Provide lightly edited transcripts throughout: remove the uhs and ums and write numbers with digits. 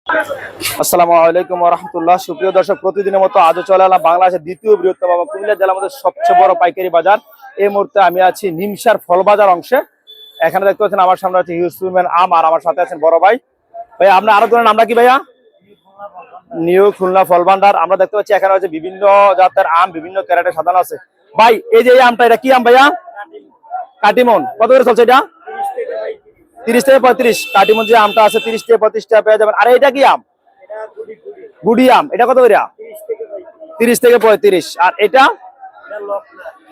আসসালামু আলাইকুম ওয়া রাহমাতুল্লাহ। সুপ্রিয় দর্শক, প্রতিদিনের মতো আজও চলে এলাম বাংলাদেশের দ্বিতীয় বৃহত্তম এবং কুমিল্লা জেলার মধ্যে সবচেয়ে বড় পাইকারি বাজার। এই মুহূর্তে আমি আছি নিমসার ফল বাজার অংশে। এখানে দেখতে পাচ্ছেন আমার সামনে আছে হিউজ পরিমাণ আম, আর আমার সাথে আছেন বড় ভাই। ভাই আপনার আরো ধরেন নামটা কি ভাইয়া? নিউ খুলনা ফল ভান্ডার। আমরা দেখতে পাচ্ছি এখানে হচ্ছে বিভিন্ন জাতের আম বিভিন্ন ক্যারেটে সাজানো আছে। ভাই এই যে এই আমটা, এটা কি আম ভাইয়া? কাটিমন। কত করে চলছে এটা? 30 থেকে 35। কাটিমন যে আমটা আছে 30 থেকে 35 টাকা পেয়ে যাবেন। আর এটা কি আম? গুডি আম। এটা কত করে? 30 থেকে 35। আর এটা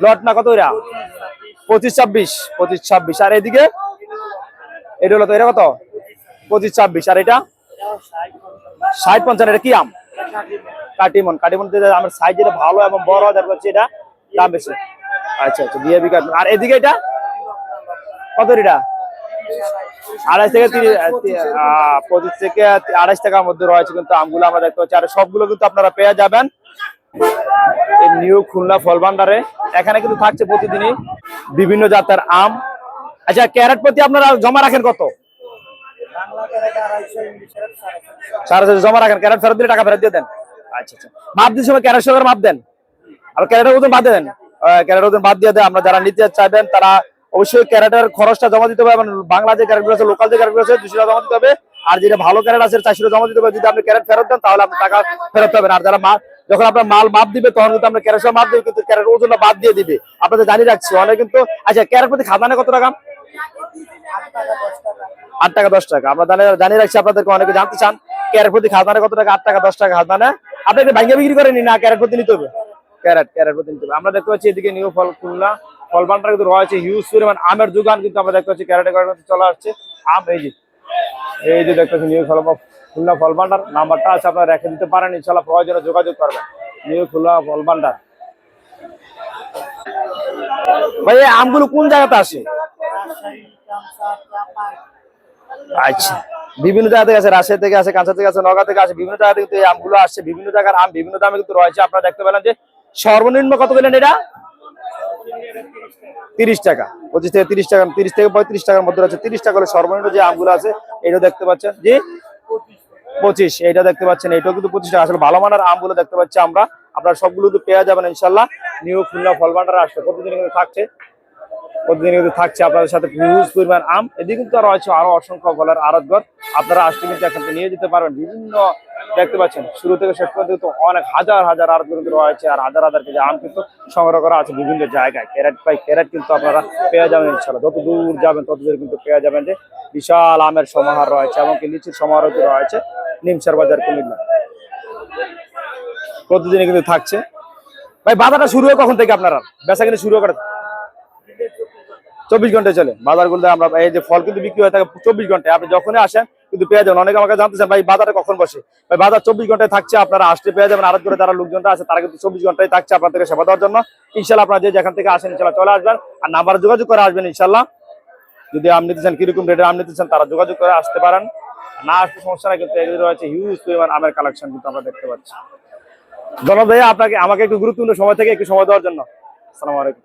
লটনা কত করে? 25-26। আর এদিকে এটা হলো তো, এটা কত? 25-26। আর এটা 60-55। এটা কি আম? কাটিমন। কাটিমন আমার সাইজ যেটা ভালো এবং বড় দেখা যাচ্ছে, এটা দাম বেশি। আচ্ছা আচ্ছা, বিএবি কাটিমন। আর এদিকে এটা কত? এটা 28 থেকে 25 থেকে 28 টাকার মধ্যে রয়েছে কিন্তু আমগুলো আমরা দেখতে পাচ্ছি। আর সবগুলো কিন্তু আপনারা পেয়ে যাবেন এই নিউ খুলনা ফল ভান্ডারে। এখানে কিন্তু থাকছে প্রতিদিনই বিভিন্ন জাতের আম। আচ্ছা, ক্যারেট প্রতি আপনারা জমা রাখেন কত? 450 জমা রাখেন। ক্যারেট ফেরত দিলে টাকা ফেরত দিয়ে দেন? আচ্ছা আচ্ছা, মাপ দিতে সময় ক্যারেট সহকারে মাপ দেন? আর ক্যারেটের ওজন বাদ দেন? ক্যারেটের ওজন বাদ দিয়ে দেন। আমরা যারা নিতে চাইবেন তারা অবশ্যই ক্যারেটের খরচটা জমা দিতে হবে। এবং বাংলা যে ক্যারেটগুলো আছে, লোকাল যে ক্যারেটগুলো আছে 200 টাকা জমা দিতে হবে। আর যেটা ভালো ক্যারেট আছে 400 টাকা জমা দিতে হবে। যদি আপনি ক্যারেট ফেরত দেন তাহলে আপনি টাকা ফেরত পাবেন। আর যারা যখন আপনার মাল মাপ দিবে তখন কিন্তু আপনার ক্যারেট মাপ দিবে, কিন্তু ক্যারেট ওজনটা বাদ দিয়ে দিবে। আপনাদের জানিয়ে রাখছি অনেক কিন্তু। আচ্ছা, ক্যারেট প্রতি খাজানে কত টাকা? 8 টাকা 10 টাকা। আমরা জানিয়ে রাখছি আপনাদেরকে, অনেকে জানতে চান ক্যারেট প্রতি খাজানে কত টাকা। 8 টাকা 10 টাকা খাজানে। আপনি ভাঙ্গা বিক্রি করেনি না? ক্যারেট প্রতি নিতে হবে? ক্যারেট প্রতি নিতে হবে। আমরা দেখতে পাচ্ছি এদিকে নিউ খুলনা ফল ভান্ডার কিন্তু রয়েছে হিউজ পরিমাণ আমের দোকান কিন্তু আমরা দেখতে পাচ্ছি ক্যারেটে চলে আসছে আম। এই যে দেখতে পাচ্ছি নিউ খুলনা ফল ভান্ডার। নাম্বারটা আছে, আপনারা রেখে দিতে পারেন। ইনশাআল্লাহ প্রয়োজনে যোগাযোগ করবেন। নিউ খুলনা ফল ভান্ডার। ভাই এই আমগুলো কোন জায়গাতে আসে? আচ্ছা, বিভিন্ন জায়গা থেকে আছে, রাজশাহী থেকে আছে, কাঁচা থেকে আছে, নগা থেকে আছে, বিভিন্ন জায়গা থেকে এই আমগুলো আসছে। বিভিন্ন জায়গার আম বিভিন্ন দামে কিন্তু রয়েছে। আপনারা দেখতে পেলেন যে সর্বনিম্ন কত বললেন এটা? 30 টাকা। 25 থেকে 30 টাকা, 30 থেকে 35 টাকার মধ্যে রয়েছে। 30 টাকা হলো সর্বনিম্ন যে আমগুলো আছে। এটা দেখতে পাচ্ছেন যে 25। এটা দেখতে পাচ্ছেন, এটাও কিন্তু 25 টাকা। আসলে ভালো মানের আমগুলো দেখতে পাচ্ছি আমরা। আপনারা সবগুলো কিন্তু পেয়ে যাবেন ইনশাল্লাহ নিউ খুলনা ফল ভান্ডারে আসছে। প্রতিদিন কিন্তু থাকছে আপনাদের সাথে হিউজ পরিমাণ আম। এদিকে কিন্তু রয়েছে আরো অসংখ্য ফলের আড়তঘর। আপনারা আসলে কিন্তু এখান থেকে নিয়ে যেতে পারবেন। বিভিন্ন দেখতে পাচ্ছেন শুরু থেকে শেষ পর্যন্ত অনেক হাজার হাজার আড়তঘর কিন্তু রয়েছে। আর হাজার হাজার কেজি আম কিন্তু সংগ্রহ করা আছে বিভিন্ন জায়গায়। ক্যারেট বাই ক্যারেট কিন্তু আপনারা পেয়ে যাবেন ইনশাল্লাহ। যত দূর যাবেন তত দূর কিন্তু পেয়ে যাবেন যে বিশাল আমের সমাহার রয়েছে। এমনকি লিচির সমাহার রয়েছে নিমসার বাজার কুমিল্লা। প্রতিদিনই কিন্তু থাকছে। ভাই বাজারটা শুরু হয় কখন থেকে? আপনারা বেচা কিনে শুরু করে 24 ঘন্টায় চলে বাজারগুলো। আমরা এই যে ফল কিন্তু বিক্রি হয়ে থাকে 24 ঘন্টায়। আপনি যখনই আসেন কিন্তু পেয়ে যাবেন। অনেকে আমাকে জানতে চান ভাই বাজারে কখন বসে? ভাই বাজার 24 ঘন্টায় থাকছে। আপনারা আসলে পেয়ে যাবেন। আড়ত করে যারা লোকজনটা আছে তারা কিন্তু 24 ঘন্টায় থাকছে আপনাদেরকে সেবা দেওয়ার জন্য। ইনশাল্লাহ আপনারা যে যেখান থেকে আসেন ইনশাল্লাহ চলে আসবেন। আর নাম্বারে যোগাযোগ করে আসবেন ইনশাল্লাহ। যদি আম নিতে চান, কিরকম রেটের আম নিতে চান তারা যোগাযোগ করে আসতে পারেন। না আসতে সমস্যা নাই, কিন্তু এগুলো রয়েছে হিউজ পরিমাণ আমের কালেকশন কিন্তু আমরা দেখতে পাচ্ছি। ধন্যবাদ ভাইয়া আপনাকে, আমাকে একটু গুরুত্বপূর্ণ সময় থেকে একটু সময় দেওয়ার জন্য। আসসালামু আলাইকুম।